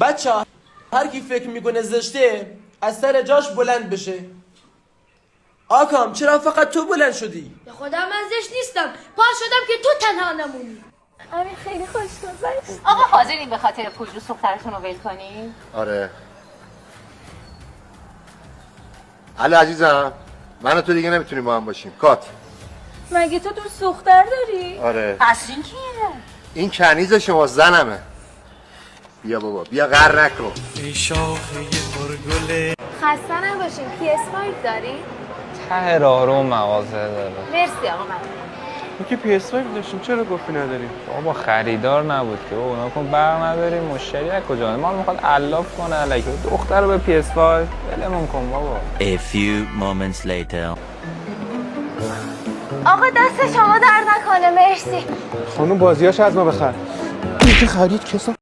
بچه هر کی فکر میکنه زشته از سر جاش بلند بشه. آکام چرا فقط تو بلند شدی؟ به خدا من زشت نیستم، پا شدم که تو تنها نمونی. امین خیلی خوش گذشت. آقا حاضرین به خاطر پول رو دخترتون رو ول کنی؟ آره. علی عزیزم من و تو دیگه نمیتونیم با هم باشیم. کات. مگه تو دوست دختر داری؟ آره. پس این کیه؟ این کنیز شما زنمه. بیا بابا بیا غر نکن. ای شاخه پرگله. خسته نباشین. PS5 داری؟ ته راهرو مغازه داره. مرسی آقا من. تو که PS5 داشتیم چرا گفتی نداریم؟ بابا خریدار نبود که بابا نکن برق نداریم مشتری از کجا ما میخواد علاف کنه الکی دختر رو به PS5 ولمون کن بابا. A few moments later. آقا دست شما درد نکنه. مرسی. خانم بازیاش از ما بخر. این که خرید کسا